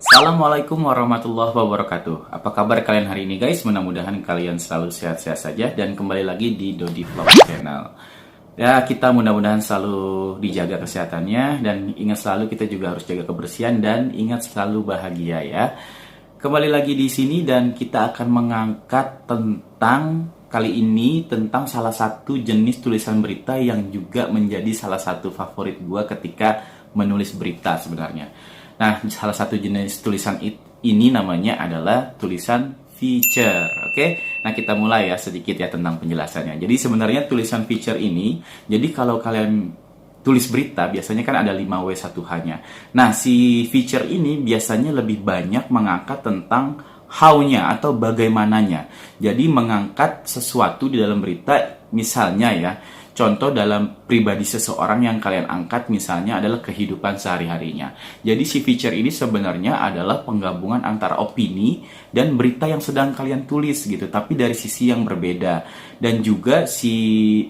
Assalamualaikum warahmatullahi wabarakatuh. Apa kabar kalian hari ini guys? Mudah-mudahan kalian selalu sehat-sehat saja dan kembali lagi di Dodi Vlog Channel. Ya, kita mudah-mudahan selalu dijaga kesehatannya dan ingat selalu kita juga harus jaga kebersihan dan ingat selalu bahagia ya. Kembali lagi di sini dan kita akan mengangkat kali ini tentang salah satu jenis tulisan berita yang juga menjadi salah satu favorit gua ketika menulis berita sebenarnya. Nah, salah satu jenis tulisan ini namanya adalah tulisan feature. Oke, nah kita mulai ya sedikit ya tentang penjelasannya. Jadi sebenarnya tulisan feature ini, jadi kalau kalian tulis berita biasanya kan ada 5W1H-nya. Nah, si feature ini biasanya lebih banyak mengangkat tentang how-nya atau bagaimananya. Jadi mengangkat sesuatu di dalam berita, misalnya ya, contoh dalam pribadi seseorang yang kalian angkat misalnya adalah kehidupan sehari-harinya. Jadi si feature ini sebenarnya adalah penggabungan antara opini dan berita yang sedang kalian tulis gitu, tapi dari sisi yang berbeda. Dan juga si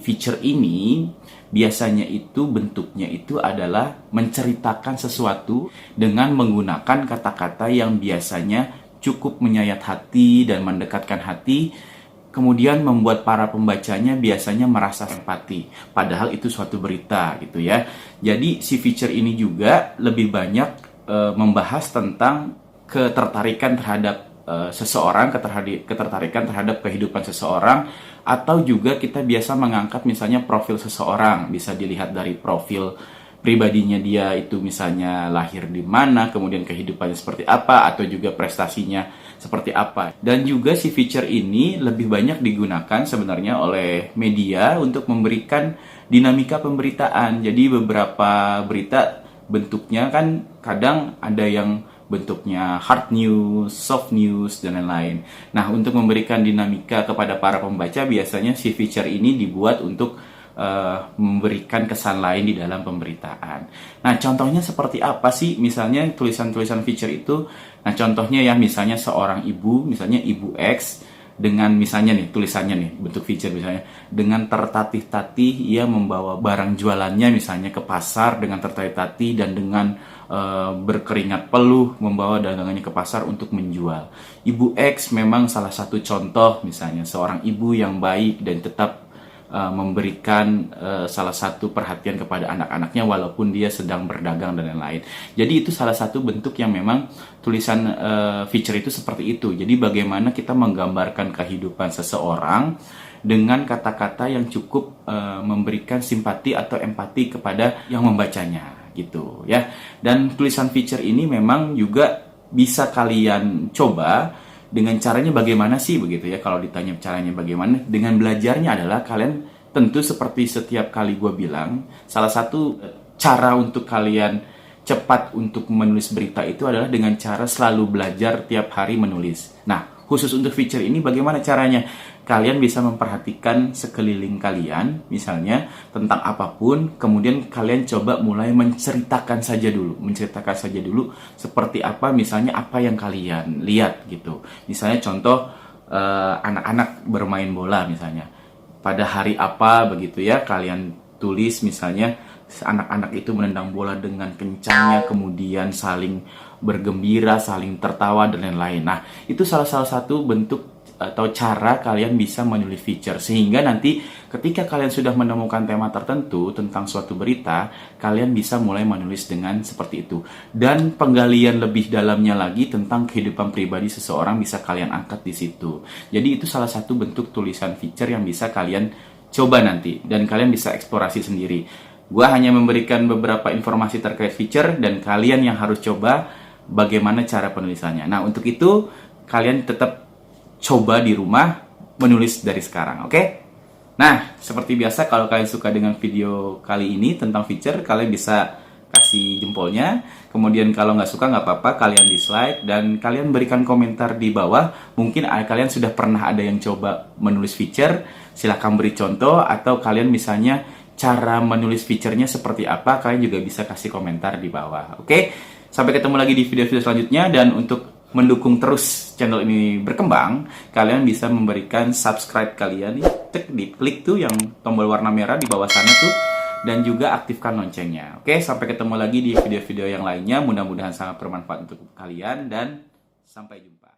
feature ini biasanya itu bentuknya itu adalah menceritakan sesuatu dengan menggunakan kata-kata yang biasanya cukup menyayat hati dan mendekatkan hati, kemudian membuat para pembacanya biasanya merasa empati, padahal itu suatu berita gitu ya. Jadi si feature ini juga lebih banyak membahas tentang ketertarikan terhadap seseorang, ketertarikan terhadap kehidupan seseorang, atau juga kita biasa mengangkat misalnya profil seseorang, bisa dilihat dari profil pribadinya dia itu misalnya lahir di mana, kemudian kehidupannya seperti apa, atau juga prestasinya seperti apa. Dan juga si feature ini lebih banyak digunakan sebenarnya oleh media untuk memberikan dinamika pemberitaan. Jadi beberapa berita bentuknya kan kadang ada yang bentuknya hard news, soft news, dan lain-lain. Nah, untuk memberikan dinamika kepada para pembaca biasanya si feature ini dibuat untuk memberikan kesan lain di dalam pemberitaan. Nah, contohnya seperti apa sih misalnya tulisan-tulisan feature itu? Nah, contohnya ya misalnya seorang ibu, misalnya ibu X, dengan misalnya nih tulisannya nih bentuk feature misalnya dengan tertatih-tatih ia membawa barang jualannya misalnya ke pasar dengan tertatih-tatih dan dengan berkeringat peluh membawa dagangannya ke pasar untuk menjual. Ibu X memang salah satu contoh misalnya seorang ibu yang baik dan tetap memberikan salah satu perhatian kepada anak-anaknya walaupun dia sedang berdagang dan lain-lain. Jadi itu salah satu bentuk yang memang tulisan feature itu seperti itu. Jadi bagaimana kita menggambarkan kehidupan seseorang dengan kata-kata yang cukup memberikan simpati atau empati kepada yang membacanya gitu ya. Dan tulisan feature ini memang juga bisa kalian coba dengan caranya bagaimana sih begitu ya. Kalau ditanya caranya bagaimana, dengan belajarnya adalah kalian tentu seperti setiap kali gue bilang, salah satu cara untuk kalian cepat untuk menulis berita itu adalah dengan cara selalu belajar tiap hari menulis. Nah, khusus untuk feature ini bagaimana caranya? Kalian bisa memperhatikan sekeliling kalian, misalnya tentang apapun, kemudian kalian coba mulai menceritakan saja dulu seperti apa, misalnya apa yang kalian lihat gitu. Misalnya contoh anak-anak bermain bola misalnya, pada hari apa begitu ya, kalian tulis misalnya anak-anak itu menendang bola dengan kencangnya, kemudian saling bergembira, saling tertawa dan lain-lain. Nah, itu salah satu bentuk atau cara kalian bisa menulis feature, sehingga nanti ketika kalian sudah menemukan tema tertentu tentang suatu berita, kalian bisa mulai menulis dengan seperti itu. Dan penggalian lebih dalamnya lagi tentang kehidupan pribadi seseorang bisa kalian angkat di situ. Jadi itu salah satu bentuk tulisan feature yang bisa kalian coba nanti dan kalian bisa eksplorasi sendiri. Gua hanya memberikan beberapa informasi terkait feature dan kalian yang harus coba bagaimana cara penulisannya. Nah, untuk itu kalian tetap coba di rumah menulis dari sekarang, oke? Nah, seperti biasa kalau kalian suka dengan video kali ini tentang feature, kalian bisa kasih jempolnya. Kemudian kalau nggak suka nggak apa-apa, kalian dislike dan kalian berikan komentar di bawah. Mungkin kalian sudah pernah ada yang coba menulis feature, silahkan beri contoh, atau kalian misalnya cara menulis feature-nya seperti apa, kalian juga bisa kasih komentar di bawah, oke? Sampai ketemu lagi di video-video selanjutnya, dan untuk mendukung terus channel ini berkembang, kalian bisa memberikan subscribe kalian, diklik tuh yang tombol warna merah di bawah sana tuh, dan juga aktifkan loncengnya. Oke, sampai ketemu lagi di video-video yang lainnya. Mudah-mudahan sangat bermanfaat untuk kalian dan sampai jumpa.